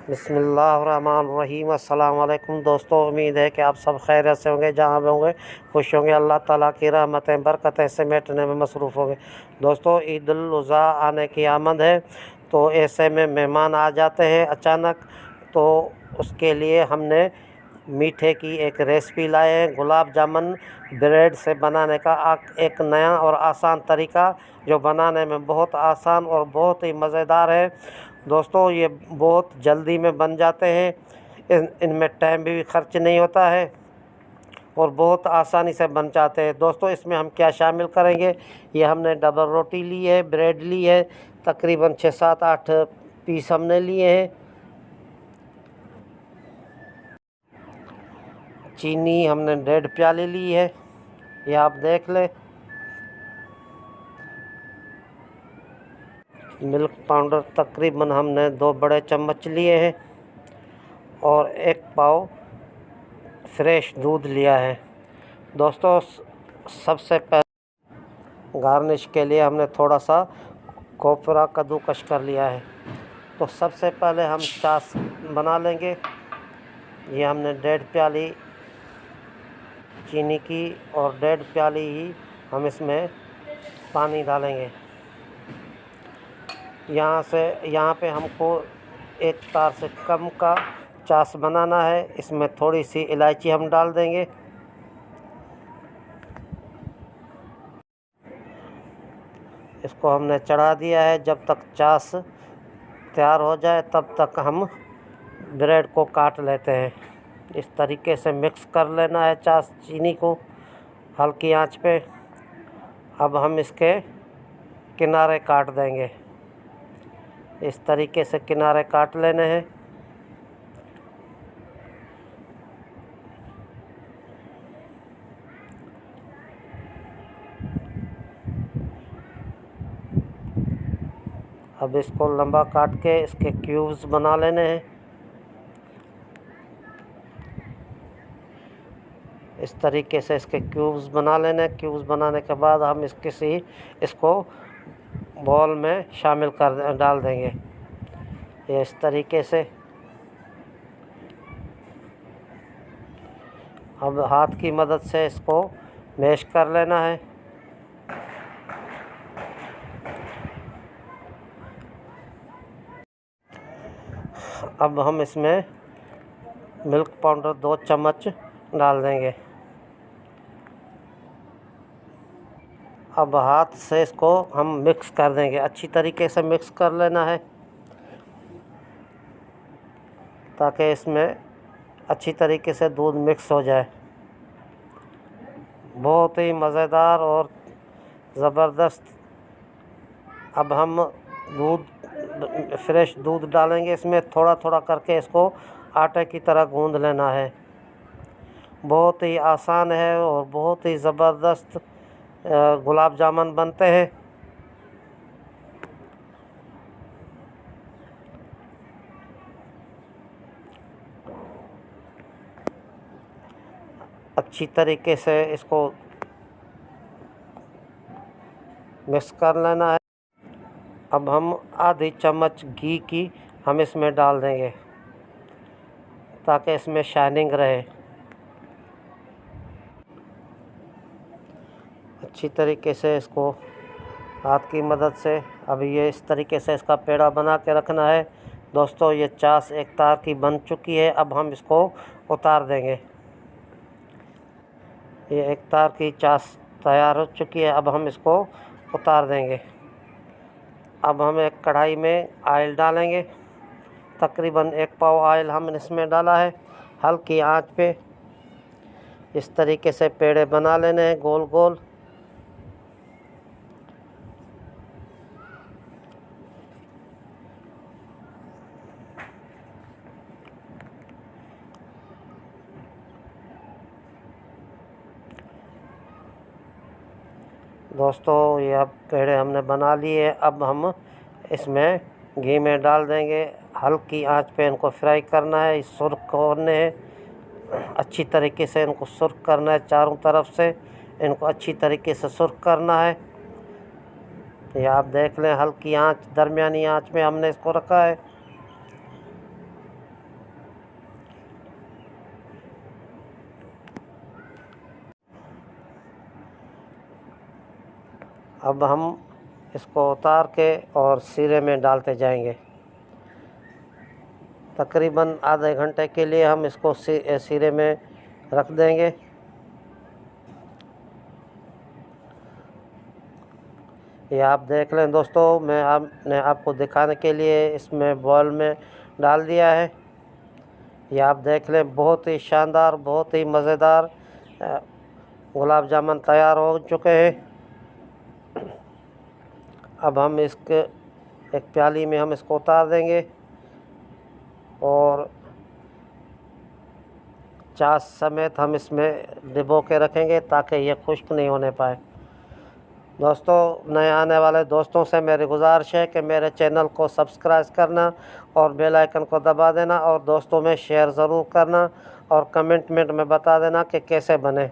बिस्मिल्लाहिर्रहमानिर्रहीम। अस्सलाम वालेकुम दोस्तों, उम्मीद है कि आप सब खैरियत से होंगे, जहाँ भी होंगे खुश होंगे। अल्लाह ताला की रहमतें बरकतें समेटने में मसरूफ़ होंगे। दोस्तों, ईद उल अज़हा आने की आमद है, तो ऐसे में मेहमान आ जाते हैं अचानक, तो उसके लिए हमने मीठे की एक रेसिपी लाए हैं। गुलाब जामुन ब्रेड से बनाने का एक नया और आसान तरीका, जो बनाने में बहुत आसान और बहुत ही मज़ेदार है। दोस्तों, ये बहुत जल्दी में बन जाते हैं, इनमें टाइम भी खर्च नहीं होता है और बहुत आसानी से बन जाते हैं। दोस्तों, इसमें हम क्या शामिल करेंगे, ये हमने डबल रोटी ली है, ब्रेड ली है, तकरीबन 6, 7, 8 पीस हमने लिए हैं। चीनी हमने 1.5 प्याली ली है, ये आप देख लें। मिल्क पाउडर तकरीबन हमने 2 बड़े चम्मच लिए हैं और 1 पाव फ्रेश दूध लिया है। दोस्तों, सबसे पहले गार्निश के लिए हमने थोड़ा सा कोपरा कद्दूकस कर लिया है। तो सबसे पहले हम छाछ बना लेंगे। ये हमने 1.5 प्याली चीनी की और 1.5 प्याली ही हम इसमें पानी डालेंगे। यहाँ पे हमको 1 तार से कम का छाछ बनाना है। इसमें थोड़ी सी इलायची हम डाल देंगे। इसको हमने चढ़ा दिया है। जब तक छाछ तैयार हो जाए तब तक हम ब्रेड को काट लेते हैं। इस तरीके से मिक्स कर लेना है छाछ चीनी को हल्की आंच पे। अब हम इसके किनारे काट देंगे। इस तरीके से किनारे काट लेने हैं। अब इसको लंबा काट के इसके क्यूब्स बना लेने हैं। इस तरीके से इसके क्यूब्स बना लेने हैं। क्यूब्स बनाने के बाद हम इसको बॉल में शामिल कर डाल देंगे। ये इस तरीके से। अब हाथ की मदद से इसको मैश कर लेना है। अब हम इसमें मिल्क पाउडर 2 चम्मच डाल देंगे। अब हाथ से इसको हम मिक्स कर देंगे। अच्छी तरीके से मिक्स कर लेना है ताकि इसमें अच्छी तरीके से दूध मिक्स हो जाए। बहुत ही मज़ेदार और ज़बरदस्त। अब हम फ्रेश दूध डालेंगे इसमें। थोड़ा थोड़ा करके इसको आटे की तरह गूंद लेना है। बहुत ही आसान है और बहुत ही ज़बरदस्त गुलाब जामुन बनते हैं। अच्छी तरीके से इसको मिक्स कर लेना है। अब हम आधी चम्मच घी की हम इसमें डाल देंगे ताकि इसमें शाइनिंग रहे। अच्छी तरीके से इसको हाथ की मदद से अब ये इस तरीके से इसका पेड़ा बना के रखना है। दोस्तों, ये छाछ 1 तार की बन चुकी है। अब हम इसको उतार देंगे। ये 1 तार की छाछ तैयार हो चुकी है। अब हम इसको उतार देंगे। अब हम एक कढ़ाई में ऑयल डालेंगे। तकरीबन 1 पाव ऑयल हमने इसमें डाला है। हल्की आंच पे इस तरीके से पेड़े बना लेने हैं गोल गोल। दोस्तों, ये अब पेड़े हमने बना लिए। अब हम इसमें घी में डाल देंगे। हल्की आंच पे इनको फ्राई करना है। सुर्ख होने हैं। अच्छी तरीके से इनको सुर्ख करना है। चारों तरफ से इनको अच्छी तरीके से सुर्ख करना है। ये आप देख लें, हल्की आंच, दरमियानी आंच में हमने इसको रखा है। अब हम इसको उतार के और शीरे में डालते जाएंगे। तकरीबन आधे घंटे के लिए हम इसको शीरे में रख देंगे। ये आप देख लें दोस्तों, मैंने आपको दिखाने के लिए इसमें बॉल में डाल दिया है। ये आप देख लें, बहुत ही शानदार, बहुत ही मज़ेदार गुलाब जामुन तैयार हो चुके हैं। अब हम इसके एक प्याली में हम इसको उतार देंगे और चाश समेत हम इसमें डिबो के रखेंगे ताकि ये खुश्क नहीं होने पाए। दोस्तों, नए आने वाले दोस्तों से मेरी गुजारिश है कि मेरे चैनल को सब्सक्राइब करना और बेल आइकन को दबा देना और दोस्तों में शेयर ज़रूर करना और कमेंट में बता देना कि कैसे बने।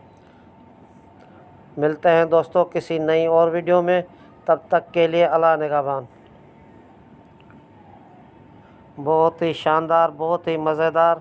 मिलते हैं दोस्तों किसी नई और वीडियो में, तब तक के लिए अल्लाह निगहबान। बहुत ही शानदार, बहुत ही मज़ेदार